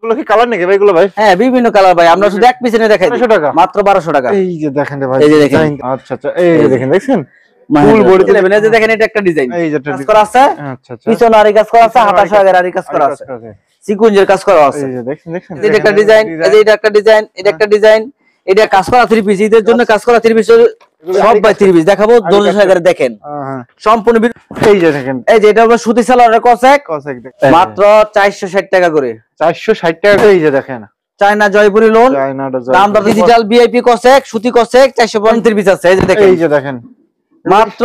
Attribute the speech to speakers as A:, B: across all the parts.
A: এগুলো কি কালার নাকি ভাই এগুলো ভাই?
B: হ্যাঁ বিভিন্ন কালার ভাই, আমরা শুধু এক পিস এনে দেখাই।
A: 1200 টাকা
B: মাত্র 1200 টাকা।
A: এই যে দেখেন ভাই,
B: এই যে দেখেন।
A: আচ্ছা আচ্ছা, এই যে দেখেন, দেখছেন
B: ফুল বডিতে নেবেন। এই যে দেখেন এটা একটা ডিজাইন,
A: এই যে
B: কাজ করা আছে।
A: আচ্ছা আচ্ছা,
B: পিছনে আরি কাজ করা আছে, হাতা সহকারে আরি কাজ করা আছে, সিকোয়েন্সের কাজ করা আছে।
A: এই যে দেখেন, দেখছেন
B: এটা একটা ডিজাইন, এই যে এটা একটা ডিজাইন, এটা একটা ডিজাইন, এটা কাজ করা 3 পিস, এদের জন্য কাজ করা 3 পিস, সব বাই 3 পিস দেখাবো। 200 সহকারে দেখেন সম্পূর্ণ। এই যে দেখেন, এই যে এটা হলো সুতি সালোয়ারের কসেক, মাত্র 460 টাকা করে। 460 টাকা। এই যে দেখেন চায়না জয়পুরি লোন, দাম দর ডিজিটাল ভিআইপি কসেক, সুতি কসেক 435 পিস আছে। এই যে দেখেন, এই যে দেখেন মাত্র,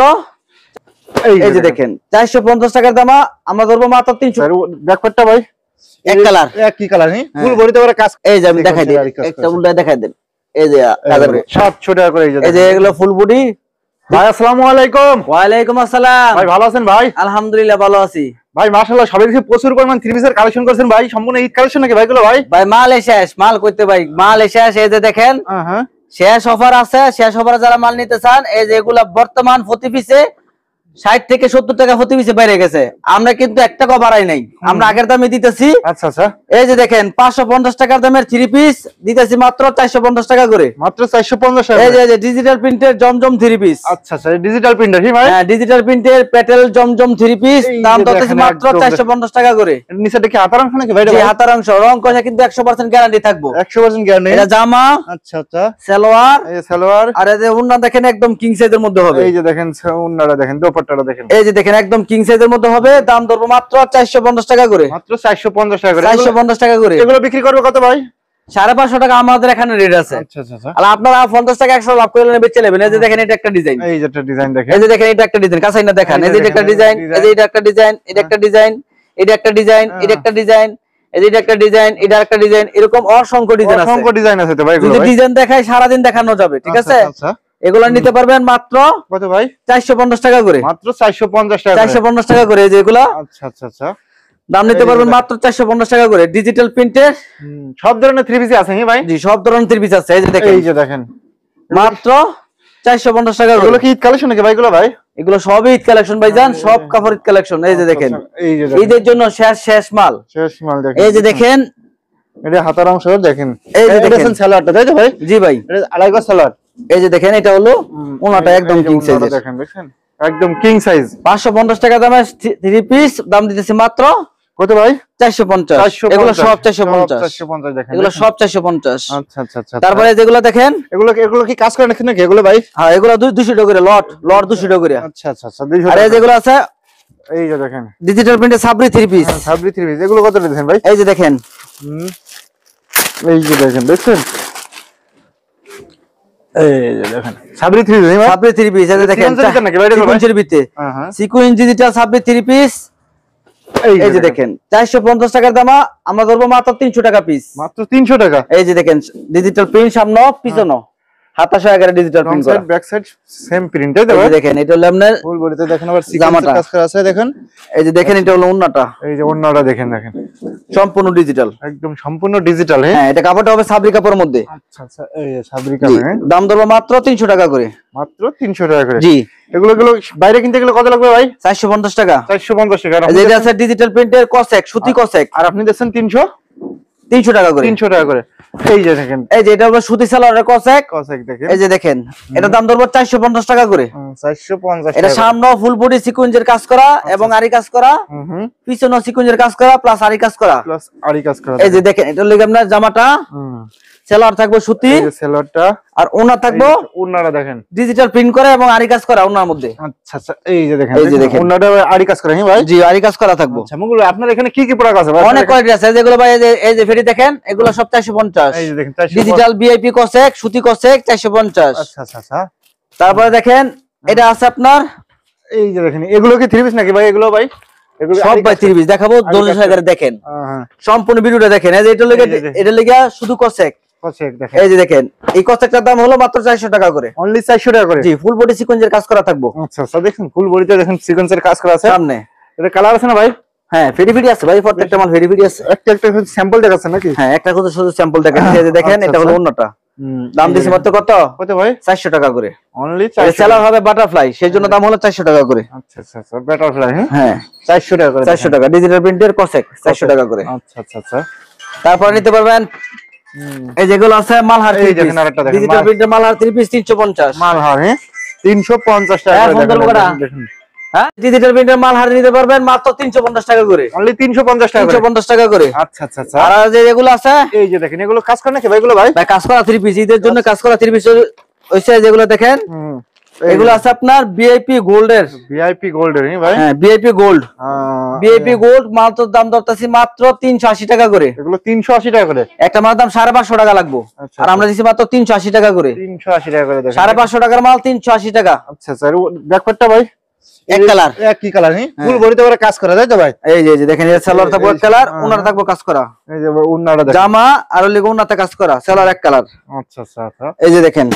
B: এই যে দেখেন 450 টাকার দাম আমরা ধরবো মাত্র 300। ব্যাকপার্টটা ভাই এক কালার, একই কালার, হ্যাঁ ফুল বডিতে করে কাজ। এই যে আমি দেখাই দিই, একটা উল্টা দেখাই দেন। এই যে 700 টাকা করে। এই যে এগুলো ফুল বডি। ভাই আসসালামু আলাইকুম। ওয়া আলাইকুম আসসালাম। ভাই ভালো আছেন ভাই? আলহামদুলিল্লাহ ভালো আছি ভাই। মাশাআল্লাহ সবাই দেখে প্রচুর পরিমাণ 3 পিসের কালেকশন করেছেন ভাই, সম্পূর্ণ ঈদ কালেকশন নাকি ভাইগুলো ভাই? ভাই মাল শেষ, মাল কইতে ভাই মাল শেষ। এই যে দেখেন শেষ অফার আছে, শেষ অফারে যারা মাল নিতে চান, এই যে এগুলা বর্তমান প্রতি পিসে 60 থেকে 70 টাকা প্রতি পিসে বাইরে গেছে। আমরা কিন্তু 1 টাকা বাড়াই নাই, আমরা আগের দামে দিতেছি। আচ্ছা আচ্ছা, এই যে দেখেন 550 টাকার দামের 3 পিস দিতেছি মাত্র 450 টাকা করে। মাত্র 450 টাকা। এই যে ডিজিটাল প্রিন্টের জমজম 3 পিস। আচ্ছা আচ্ছা, ডিজিটাল প্রিন্টার কি ভাই? হ্যাঁ ডিজিটাল প্রিন্টের পেটেল জমজম 3 পিস, দাম দিতেছি মাত্র 450 টাকা করে। এর নিচেটা কি হাতার অংশ নাকি ভাই? জি হাতার অংশ, রং কষা কিন্তু 100% গ্যারান্টি থাকবো। 100% গ্যারান্টি। এটা জামা, আচ্ছা আচ্ছা, সালোয়ার, এই সালোয়ার, আর এই যে ওন্না দেখেন একদম কিং সাইজের মধ্যে হবে। এই যে দেখেন ওন্নাটা দেখেন, দোপাট্টাটা দেখেন, এই যে দেখেন একদম কিং সাইজের মধ্যে হবে। দাম ধরবো মাত্র 450 টাকা করে। মাত্র 450 টাকা করে। 450 টাকা করে। এগুলো বিক্রি করবে কত ভাই? 550 টাকা আমাদের এখানে রেট আছে। আচ্ছা আচ্ছা, আর আপনারা 50 টাকা 100 লাভ করে বেচে নেবেন। এই যে দেখেন এটা একটা ডিজাইন, এই যে একটা ডিজাইন দেখেন, এই যে দেখেন এটা একটা ডিজাইন, কাছাই না দেখেন, এই যে এটা একটা ডিজাইন, এই যে এটা একটা ডিজাইন, এটা একটা ডিজাইন, এটা একটা ডিজাইন, এটা একটা ডিজাইন, এই যে এটা একটা ডিজাইন, এটা একটা ডিজাইন, এরকম অসংখ্য ডিজাইন আছে। অসংখ্য ডিজাইন আছে তো ভাই, এগুলো যদি ডিজাইন দেখাই সারা দিন দেখানো যাবে। ঠিক আছে, আচ্ছা এগুলা নিতে পারবেন মাত্র কত ভাই? 450 টাকা করে। মাত্র 450 টাকা, 450 টাকা করে। এই যে এগুলা, আচ্ছা আচ্ছা আচ্ছা, দাম নিতে পারবেন মাত্র 450 টাকা করে। ডিজিটাল প্রিন্টের সব ধরনের 3 পিস আছে ভাই? জি সব ধরনের 3 পিস আছে। এই যে দেখেন, এই যে দেখেন মাত্র 450 টাকা। এগুলো কি ঈদ কালেকশন নাকি ভাই এগুলো ভাই? এগুলো সবই ঈদ কালেকশন ভাইজান, সব কাপড় ঈদ কালেকশন। এই যে দেখেন, এই যে ঈদের জন্য শেষ মাল, শেষ মাল দেখেন। এই যে দেখেন এটা হাতার অংশ দেখেন, এই যে দেখেন সালোয়ারটা, তাই তো ভাই? জি ভাই, এটা আড়াই গজ সালোয়ার। এই যে দেখেন এটা হলো ওনাটা একদম কিং সাইজের, দেখেন দেখেন একদম কিং সাইজ। 550 টাকা দামের 3 পিস, দাম দিতেছি মাত্র কত ভাই? 450। এগুলো সব 450 দেখেন, এগুলো সব 450। আচ্ছা আচ্ছা আচ্ছা। তারপরে যেগুলো দেখেন, এগুলো কি কাজ করে নাকি এগুলো ভাই? হ্যাঁ এগুলো 200 টাকা করে লট, 200 টাকা করে। আচ্ছা আচ্ছা আচ্ছা, 200 টাকা। আর এই যেগুলো আছে, এই যে দেখেন ডিজিটাল প্রিন্টের সাবরি 3 পিস, সাবরি 3 পিস, এগুলো কত দিবেন ভাই? এই যে দেখেন, এই যে দেখেন, দেখছেন এই যে দেখেন সাবরি 3 পিস, সাবরি 3 পিস। এই যে দেখেন সিকোয়েন্সের ভিতরে, সিকোয়েন্স ডিজিটাল সাবরি 3 পিস। এই যে দেখেন 450 টাকার দাম আমরা ধরবো মাত্র 300 টাকা পিস। মাত্র 300 টাকা। এই যে দেখেন ডিজিটাল প্রিন্ট, সামনে পিছনে হাতা সহকারে ডিজিটাল প্রিন্ট করা, ব্যাক সাইড সেম প্রিন্ট। এই দেখেন এটা হলো আপনার ফুল বডিতে দেখেন, আবার সিকোয়েন্সের কাজ করা আছে দেখেন। এই যে দেখেন এটা হলো ওন্নাটা, এই যে ওন্নাটা দেখেন, দেখেন সম্পূর্ণ ডিজিটাল, একদম সম্পূর্ণ ডিজিটাল। হ্যাঁ এটা কাপড়টা হবে সাবরি কাপড়ের মধ্যে। আচ্ছা আচ্ছা, এই যে সাবরি কাপড়। দাম ধরবো মাত্র 300 টাকা করে। মাত্র 300 টাকা করে। জি এগুলো বাইরে কিনতে গেলে কত লাগবে ভাই? 450 টাকা। 450 টাকা। এটা আছে ডিজিটাল প্রিন্টের কসেক, সুতি কসেক, আর আপনি দেখছেন 300 টাকা করে। 300 টাকা করে। এই যে দেখেন, এই যে এটা হলো সুতি সালোয়ারের কসেক, কসেক দেখেন, এই যে দেখেন এটা দাম ধরবো 450 টাকা করে। 450 টাকা। এটা সামনে ফুল বডি সিকোয়েন্সের কাজ করা এবং আরি কাজ করা, পিছনে সিকোয়েন্সের কাজ করা প্লাস আরি কাজ করা, প্লাস আরি কাজ করা। এই যে দেখেন এটা লাগবে আপনার জামাটা, সেলোয়ার থাকবে সুতি, এই যে সেলোয়ারটা, আর ওনা থাকবে, ওনাটা দেখেন ডিজিটাল প্রিন্ট করা এবং আরি কাজ করা ওনার মধ্যে। আচ্ছা আচ্ছা, এই যে দেখেন, এই যে দেখেন ওনাটা আরি কাজ করা। হ্যাঁ ভাই, জি আরি কাজ করা থাকবে। আচ্ছা মুগুলো আপনার এখানে কি কি প্রোডাক্ট আছে ভাই? অনেক কোয়ালিটি আছে যেগুলো ভাই, এই যে ফেরি দেখেন, এগুলো সব 450। এই যে দেখেন ডিজিটাল ভিআইপি কসেক, সুতি কসেক 450। আচ্ছা আচ্ছা আচ্ছা। তারপরে দেখেন এটা আছে আপনার, এই যে দেখেন এগুলো কি 3 পিস নাকি ভাই? এগুলো ভাই এগুলো সব ভাই 3 পিস দেখাবো, 200 টাকা করে দেখেন। হ্যাঁ সম্পূর্ণ ভিডিওটা দেখেন। এই যে এটা লাগা শুধু কসেক, কসেক দেখেন। এই যে দেখেন এই কসেকটার দাম হলো মাত্র 400 টাকা করে। অনলি 400 টাকা করে। জি ফুল বডি সিকোয়েন্সের কাজ করা থাকবে। আচ্ছা আচ্ছা, দেখেন ফুল বডিতে দেখেন সিকোয়েন্সের কাজ করা আছে সামনে। এটা কালার আছে না ভাই? হ্যাঁ ফেরি ফেরি আছে ভাই, প্রত্যেকটা মাল ফেরি ফেরি আছে। একটা একটা স্যাম্পল দেখাচ্ছেন নাকি? হ্যাঁ একটা করে শুধু স্যাম্পল দেখেন। এই যে দেখেন এটা হলো ওন্নাটা, দাম দিছি মাত্র কত ভাই? 400 টাকা করে। অনলি 400। সেলার হবে বাটারফ্লাই, সেজন্য দাম হলো 400 টাকা করে। আচ্ছা আচ্ছা আচ্ছা, বাটারফ্লাই। হ্যাঁ 400 টাকা করে। 400 টাকা ডিজিটাল প্রিন্টের কসেক 400 টাকা করে। আচ্ছা আচ্ছা আচ্ছা। তারপর নিতে পারবেন এই যেগুলো আছে মালহার
A: এই দেখেন আরেকটা দেখেন
B: ডিজিটাল প্রিন্টের মালহার 3 পিস 350
A: মালহার 350 টাকা
B: হ্যাঁ,
A: করে
B: সুন্দর বড়া।
A: দেখেন
B: হ্যাঁ ডিজিটাল প্রিন্টের মালহার নিতে পারবেন মাত্র 350 টাকা করে
A: অনলি 350 টাকা করে
B: 350 টাকা করে।
A: আচ্ছা আচ্ছা আচ্ছা
B: আর যে যেগুলো আছে
A: এই যে দেখেন এগুলো কাজ করে নাকি ভাই এগুলো ভাই
B: ভাই কাজ করা 3 পিস ঈদের জন্য কাজ করা 3 পিস হইছে যেগুলো দেখেন এগুলো আছে আপনার ভিআইপি গোল্ডের
A: ভিআইপি গোল্ডের ভাই
B: হ্যাঁ ভিআইপি গোল্ড মাত্র দাম ধরতেছি মাত্র 380 টাকা করে
A: এগুলো 380 টাকা করে
B: একটা মাল দাম 550 টাকা লাগবে
A: আচ্ছা,
B: আর আমরা দিছি মাত্র 380 টাকা করে
A: 380 টাকা করে দেখেন
B: 550 টাকার মাল 380 টাকা।
A: আচ্ছা স্যার ব্যাকপার্টটা ভাই
B: এক কালার
A: এক কি কালার ফুল বডিতে করে কাজ করা যায় তো ভাই
B: এই যে দেখেন এই সালোয়ার থাকবে এক কালার ওনার থাকবে কাজ করা
A: এই যে উন্নাটা দেখেন
B: জামা আর লিগো ওনাতে কাজ করা সালোয়ার এক কালার
A: আচ্ছা আচ্ছা আচ্ছা
B: এই যে দেখেন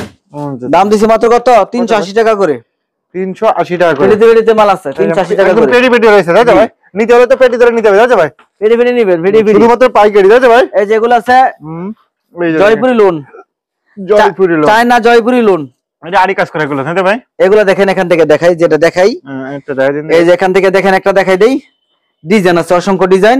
B: দাম দিছি মাত্র কত 380 টাকা করে
A: 380 টাকা করে
B: পেটি মাল আছে 380 টাকা করে
A: পেটি পেটি রয়েছে তাই তো ভাই নিতে হলে তো পেটি ধরে নিতে হবে তাই তো ভাই
B: পেটি নিবেন পেটি
A: শুধুমাত্র পাইকারি তাই তো ভাই
B: এই যেগুলো আছে
A: এই যে
B: Jaipuri loan
A: Jaipuri loan
B: China Jaipuri loan
A: এটা আরি কাজ করে এগুলো তাই তো ভাই
B: এগুলো দেখেন এখান থেকে দেখাই যেটা দেখাই
A: একটা দেখাই দিন
B: এই যে এখান থেকে দেখেন একটা দেখাই দেই ডিজাইন আছে অসংখ্য ডিজাইন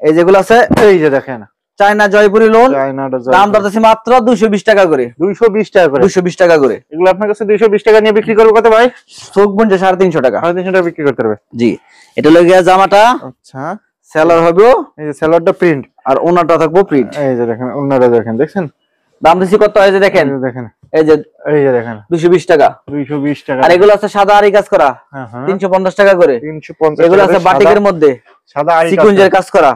B: এই যেগুলো আছে
A: এই যে দেখেন
B: চায়না জয়পুরি লোন
A: চায়নাটা
B: দাম দরতেছি মাত্র 220 টাকা করে
A: 220 টাকা করে
B: 220 টাকা করে
A: এগুলো আপনার কাছে 220 টাকা নিয়ে বিক্রি করবে কত ভাই
B: চোখ বুনছে 350 টাকা
A: 350 টাকা বিক্রি করতে পারবে
B: জি এটা লাগিয়া জামাটা
A: আচ্ছা
B: সেলার হবে
A: এই যে সেলারটা প্রিন্ট
B: আর ওনাটা থাকবো প্রিন্ট
A: এই যে দেখেন ওনাটা দেখেন দেখছেন
B: দাম দিছি কত এই যে দেখেন
A: দেখেন
B: এই যে
A: দেখেন
B: 220 টাকা
A: 220 টাকা
B: আর এগুলো আছে সাদা আরি কাজ করা
A: হ্যাঁ হ্যাঁ
B: 350 টাকা করে
A: 350
B: এগুলো আছে বাটিকের মধ্যে
A: সাদা আরি
B: সিকুয়েন্সের কাজ করা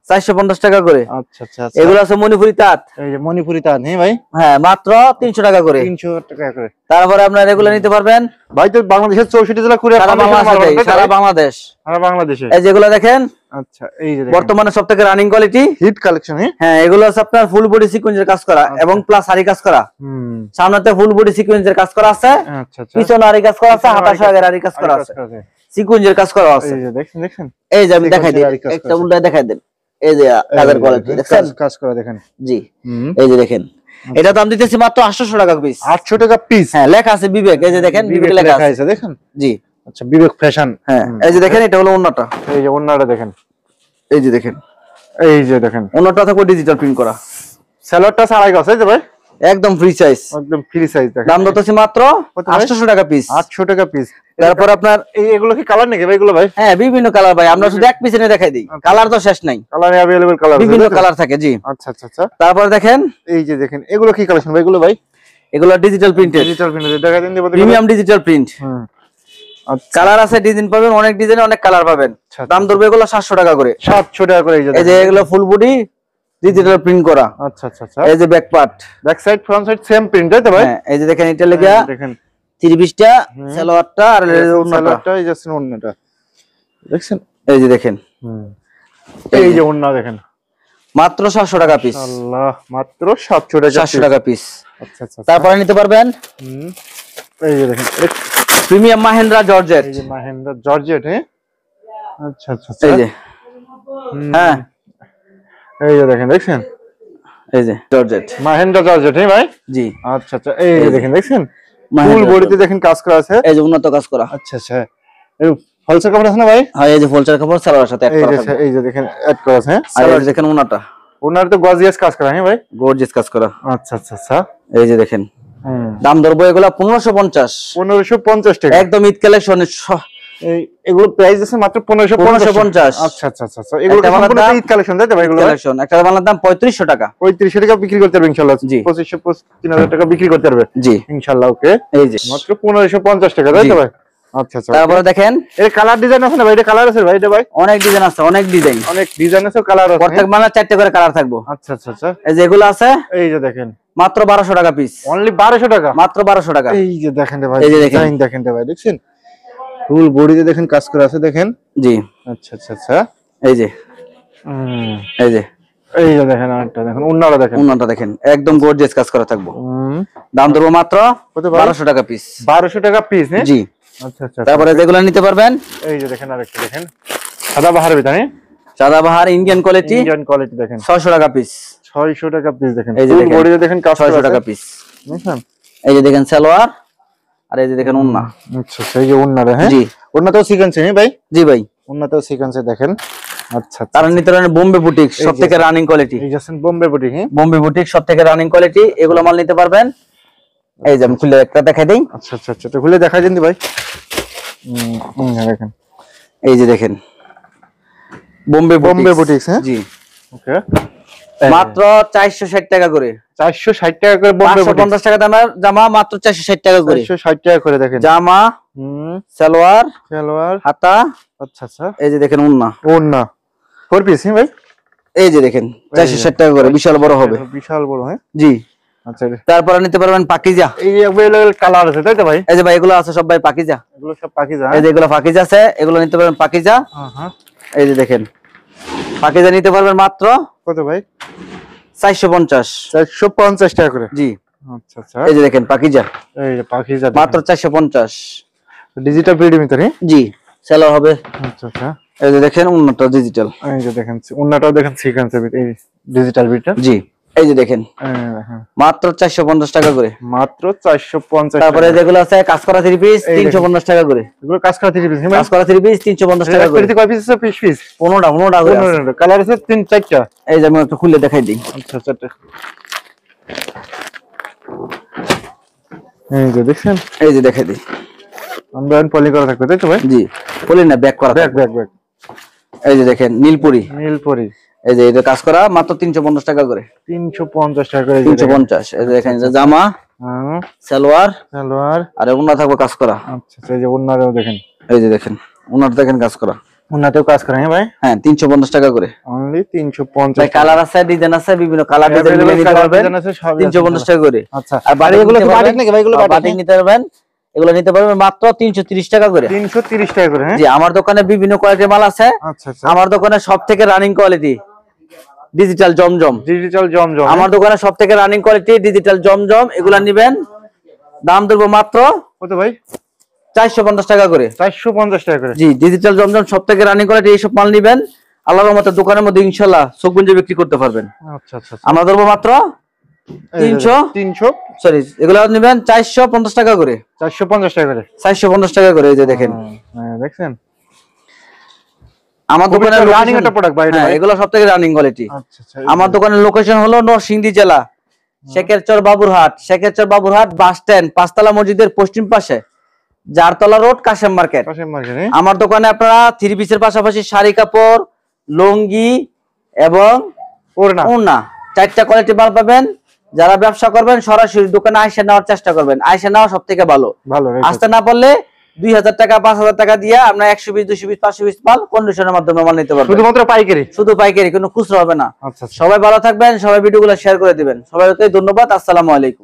B: 450 টাকা করে
A: আচ্ছা আচ্ছা
B: এগুলো আছে মণিপুরি তাঁত
A: এই যে মণিপুরি তাঁত হ্যাঁ ভাই
B: হ্যাঁ মাত্র 300 টাকা করে
A: 300 টাকা করে
B: তারপরে আপনারা এগুলো নিতে পারবেন
A: ভাই তো বাংলাদেশের 64 জেলা কুরিয়ার
B: সারা বাংলাদেশ
A: সারা বাংলাদেশে
B: এই যেগুলো দেখেন
A: আচ্ছা এই যে দেখেন
B: বর্তমানে সবথেকে রানিং কোয়ালিটি
A: হিট কালেকশন
B: হ্যাঁ এগুলো আছে আপনার ফুল বডি সিকোয়েন্সের কাজ করা এবং প্লাস আরি কাজ করা সামনেতে ফুল বডি সিকোয়েন্সের কাজ করা আছে
A: আচ্ছা আচ্ছা
B: পিছনে আরি কাজ করা আছে হাতা সহায়কের আরি কাজ করা আছে সিকোয়েন্সের কাজ করা আছে
A: এই যে দেখেন দেখেন
B: এই যে আমি দেখাই দিই একটা উল্টা দেখাই দেন এই যে কাজের কোয়ালিটি দেখেন
A: কাজ করা দেখেন
B: জি এই যে দেখেন এটা দাম দিতেছি মাত্র 800 টাকা পিস
A: 800 টাকা পিস
B: হ্যাঁ লেখা আছে বিবেক এই যে দেখেন বিবেক লেখা আছে
A: দেখেন
B: জি
A: আচ্ছা বিবেক ফ্যাশন
B: হ্যাঁ এই যে দেখেন এটা হলো ওন্নাটা
A: এই যে ওন্নাটা দেখেন
B: এই যে দেখেন
C: এই যে দেখেন
B: অন্যটা থাকবে ডিজিটাল প্রিন্ট করা
C: স্যালাডটা সারাই গেছে এই যে ভাই
B: একদম ফ্রি সাইজ
C: একদম ফ্রি সাইজ দেখেন
B: দাম দতেছে মাত্র 800 টাকা পিস
C: 800 টাকা পিস
B: তারপর আপনার
C: এগুলো কি কালার নাকি ভাই এগুলো ভাই
B: হ্যাঁ বিভিন্ন কালার ভাই আমরা শুধু এক পিস এনে দেখাই দিই কালার তো শেষ নাই
C: কালার अवेलेबल কালার
B: বিভিন্ন কালার থাকে জি
C: আচ্ছা আচ্ছা আচ্ছা
B: তারপর দেখেন
C: এই যে দেখেন এগুলো কি কালেকশন ভাই এগুলো ভাই
B: এগুলো ডিজিটাল প্রিন্টেড
C: ডিজিটাল প্রিন্ট দেখা দিন দেব
B: প্রিমিয়াম ডিজিটাল প্রিন্ট
C: আচ্ছা
B: কালার আছে ডিজাইন পাবেন অনেক ডিজাইনে অনেক কালার পাবেন দাম ধরবে এগুলো 700 টাকা করে
C: 700 টাকা করে
B: এই যে এগুলো ফুল বডি ডিজিটাল প্রিন্ট করা
C: আচ্ছা আচ্ছা আচ্ছা
B: এই যে back part
C: back side front side same print তাই তো ভাই
B: হ্যাঁ এই যে দেখেন এটা লাগা
C: দেখেন
B: 30টা সালোয়ারটা আর ওন্নাটা
C: সালোয়ারটা এই যে ওন্নাটা দেখছেন
B: এই যে দেখেন
C: এই যে ওন্না দেখেন
B: মাত্র 700 টাকা পিস
C: আল্লাহ মাত্র 700 টাকা
B: 700 টাকা পিস
C: আচ্ছা আচ্ছা
B: তারপরে নিতে পারবেন
C: এই যে দেখেন
B: প্রিমিয়াম মাহেন্দ্রা জর্জেট
C: এই যে মাহেন্দ্রা জর্জেট হ্যাঁ আচ্ছা আচ্ছা
B: এই যে হ্যাঁ
C: এই যে দেখেন দেখছেন
B: এই যে জর্জেট
C: মাহেন্দ্রা জর্জেট হ্যাঁ ভাই
B: জি
C: আচ্ছা আচ্ছা এই যে দেখেন দেখছেন ফুল বডিতে দেখেন কাজ করা আছে
B: এই যে উন্নত কাজ করা
C: আচ্ছা আচ্ছা এই ফলসা কাপড় আছে না ভাই
B: হ্যাঁ এই যে ফলচার কাপড় সালোয়ারের সাথে অ্যাড করা থাকবে
C: এই যে দেখেন অ্যাড করা আছে
B: আর এই যে দেখেন উন্নতটা
C: ওনার তো গর্জিয়াস কাজ করা হ্যাঁ ভাই
B: গর্জিয়াস কাজ করা
C: আচ্ছা আচ্ছা আচ্ছা
B: এই যে দেখেন দাম ধরবো এগুলা 1550
C: 1550 টাকা
B: একদম ঈদ কালেকশনের
C: এই এগুলো প্রাইস আছে মাত্র 1550 আচ্ছা আচ্ছা আচ্ছা এগুলো সম্পূর্ণ ঈদ কালেকশন তাই তো ভাই এগুলো
B: কালেকশন একটা বাংলার দাম 3500 টাকা
C: 3500 টাকা বিক্রি করতে পারবে ইনশাআল্লাহ
B: জি
C: 2500 3000 টাকা বিক্রি করতে পারবে
B: জি
C: ইনশাআল্লাহ ওকে
B: এই যে
C: মাত্র 1550 টাকা তাই তো ভাই আচ্ছা আচ্ছা
B: তারপরে দেখেন
C: এর কালার ডিজাইন আছে না ভাই এটা কালার আছে ভাই এটা ভাই
B: অনেক ডিজাইন আছে অনেক ডিজাইন
C: অনেক ডিজাইন আছে কালার আছে
B: প্রত্যেক মালে 4টা করে কালার থাকবো
C: আচ্ছা আচ্ছা আচ্ছা
B: এই যে এগুলো আছে
C: এই যে দেখেন
B: মাত্র 1200 টাকা পিস
C: অনলি 1200 টাকা
B: মাত্র 1200 টাকা
C: এই যে দেখেন রে ভাই
B: এই যে দেখেন
C: ডিজাইন দেখেন রে ভাই দেখছেন ফুল বডিতে দেখেন কাজ করা আছে দেখেন
B: জি
C: আচ্ছা আচ্ছা আচ্ছা
B: এই যে এই যে
C: এই যে দেখেন আরেকটা দেখেন ওন্নাটা দেখেন
B: উন্নতটা দেখেন একদম গর্জিয়াস কাজ করা থাকবো দাম ধরবো মাত্র 1200 টাকা পিস
C: 1200 টাকা পিস হ্যাঁ
B: জি
C: আচ্ছা আচ্ছা
B: তারপরে যেগুলো নিতে পারবেন
C: এই যে দেখেন আরেকটা দেখেন সাদা বাহার ভিতরে
B: Sadabahar Indian quality
C: Indian quality দেখেন
B: 600 টাকা পিস
C: 600 টাকা পিস দেখেন
B: এই যে
C: ফুল
B: দেখেন
C: বডিতে দেখেন কাজ করা
B: 600 টাকা পিস
C: বুঝছেন
B: এই যে দেখেন সালোয়ার আর এই যে দেখেন ওন্না
C: আচ্ছা আচ্ছা এই যে ওন্নাটা হ্যাঁ
B: জি
C: ওন্নাটাও সিকোয়েন্সে হ্যাঁ ভাই
B: জি ভাই
C: ওন্নাটাও সিকোয়েন্সে দেখেন
A: আচ্ছা
B: তারা নিতে পারেন বোম্বে বুটিক, সবথেকে রানিং কোয়ালিটি।
A: এই যাচ্ছেন বোম্বে বুটিক, হ্যাঁ
B: বোম্বে বুটিক সবথেকে রানিং কোয়ালিটি, এগুলো মাল নিতে পারবেন। এই যে আমি খুলে একটা দেখাই দেই।
A: আচ্ছা আচ্ছা আচ্ছা, তো খুলে দেখাই দিন ভাই। দেখেন,
B: এই যে দেখেন বোম্বে
A: বুটিক, হ্যাঁ
B: জি
A: ওকে,
B: মাত্র 460 টাকা করে।
A: 460 টাকা করে বোম্বে বুটিক,
B: 550 টাকা দামের জামা মাত্র 460 টাকা করে।
A: 460 টাকা করে দেখেন
B: জামা, সালোয়ার, হাতা।
A: আচ্ছা আচ্ছা,
B: এই যে দেখেন ওন্না
A: 4 পিস, হ্যাঁ ভাই।
B: এই যে দেখেন 460 টাকা করে, বিশাল বড় হবে,
A: বিশাল বড়, হ্যাঁ
B: জি।
A: আচ্ছা,
B: তারপরে নিতে পারবেন পাকিজা।
A: এই अवेलेबल কালার আছে তাই তো ভাই?
B: এই যে ভাই এগুলো আছে সব ভাই পাকিজা,
A: এগুলো সব পাকিজা।
B: এই যে এগুলো পাকিজা আছে, এগুলো নিতে পারবেন পাকিজা।
A: হ্যাঁ,
B: এই যে দেখেন পাকিজা নিতে পারবেন মাত্র
A: কত ভাই?
B: 450
A: টাকা করে,
B: জি।
A: আচ্ছা আচ্ছা,
B: এই যে দেখেন পাকিজা,
A: এই যে পাকিজা
B: মাত্র 450,
A: ডিজিটাল প্রিন্টের ভিতরে,
B: জি। সেলার হবে।
A: আচ্ছা আচ্ছা,
B: এই যে দেখেন উন্নতটা ডিজিটাল,
A: এই যে দেখেন ওন্নাটাও দেখেন সিকোয়েন্সের ভিতরে, এই ডিজিটাল প্রিন্টার,
B: জি। এই যে দেখেন
A: হ্যাঁ
B: মাত্র 450 টাকা করে,
A: মাত্র 450।
B: তারপরে যেগুলো আছে কাজ করা 3 পিস 350 টাকা করে,
A: এগুলো কাজ করা 3 পিস,
B: কাজ করা 3 পিস 350 টাকা করে।
A: কয় পিস আছে? পিস
B: 15টা করে আছে।
A: কালার আছে 3-4টা।
B: এই যে আমি একটু খুলে দেখাই দিই।
A: আচ্ছা আচ্ছা, এই যে দেখছেন,
B: এই যে দেখাই দিই,
A: আমরা পলি করা থাকবে তাই তো ভাই?
B: জি। বলি না ব্যাক করা,
A: ব্যাক।
B: এই যে দেখেন নীলপুরি, এই যে এটা কাজ করা মাত্র 350 টাকা করে,
A: 350 টাকা করে,
B: 350। এই যে দেখেন যে জামা, সালোয়ার আর ওন্না থাকবে কাজ করা।
A: আচ্ছা আচ্ছা, এই যে ওন্নাটাও দেখেন,
B: এই যে দেখেন ওন্নাটা দেখেন কাজ করা,
A: ওন্নাতেও কাজ করা, হ্যাঁ ভাই?
B: হ্যাঁ 350 টাকা করে,
A: অনলি 350।
B: ভাই কালার আছে, ডিজাইন আছে, বিভিন্ন কালার ডিজাইন মিলে নিতে পারবেন 350 টাকা করে।
A: আচ্ছা,
B: আর বাড়ি
A: এগুলো তো বাটিক নাকি ভাই? এগুলো
B: বাটিক নিতে পারবেন, এগুলো নিতে পারবেন মাত্র 330 টাকা করে,
A: 330 টাকা করে, হ্যাঁ
B: জি। আমার দোকানে বিভিন্ন কোয়ালিটির মাল আছে।
A: আচ্ছা আচ্ছা,
B: আমার দোকানে সবথেকে রানিং কোয়ালিটি ডিজিটাল জমজম, আমার দোকানে সবথেকে রানিং কোয়ালিটি ডিজিটাল জমজম, এগুলা নেবেন, দাম দেবো মাত্র
A: কত ভাই?
B: 450 টাকা করে,
A: 450 টাকা করে,
B: জি। ডিজিটাল জমজম সবথেকে রানিং কোয়ালিটি, এইসব মাল নেবেন, আল্লাহর রহমতে দোকানের মধ্যে ইনশাআল্লাহ চোখ বুজে বিক্রি করতে পারবেন।
A: আচ্ছা আচ্ছা,
B: আমরা দেবো মাত্র 300 সরি, এগুলো নেবেন 450 টাকা করে,
A: 450 টাকা করে,
B: 450 টাকা করে। এই যে দেখেন,
A: হ্যাঁ দেখছেন
B: আমার দোকানের
A: রানিং একটা প্রোডাক্ট ভাই,
B: হ্যাঁ এগুলো সবথেকে রানিং কোয়ালিটি।
A: আচ্ছা আচ্ছা,
B: আমার দোকানের লোকেশন হলো নরসিংদী জেলা, শেখেরচর বাবুরহাট বাস স্ট্যান্ড, 5তলা মসজিদের পশ্চিম পাশে, জারতলা রোড, কাশেম মার্কেট। আমার দোকানে আপনারা 3 পিসের পাশাপাশি শাড়ি কাপড়, লুঙ্গি এবং ওড়না 4টা কোয়ালিটি মাল পাবেন। যারা ব্যবসা করবেন সরাসরি দোকানে আইসা নেওয়ার চেষ্টা করবেন, আইসা নেওয়া সবথেকে ভালো। আসতে না পারলে 2000 টাকা 5000 টাকা দিয়ে আমরা 100 পিস 200 পিস 500 পিস মাল কন্ডিশনের মাধ্যমে মাল নিতে পারবেন, শুধু পাইকারি, কোনো খুচরা হবে না। সবাই ভালো থাকবেন, সবাই ভিডিওগুলো শেয়ার করে দিবেন। সবাইকে ধন্যবাদ, আসসালামু আলাইকুম।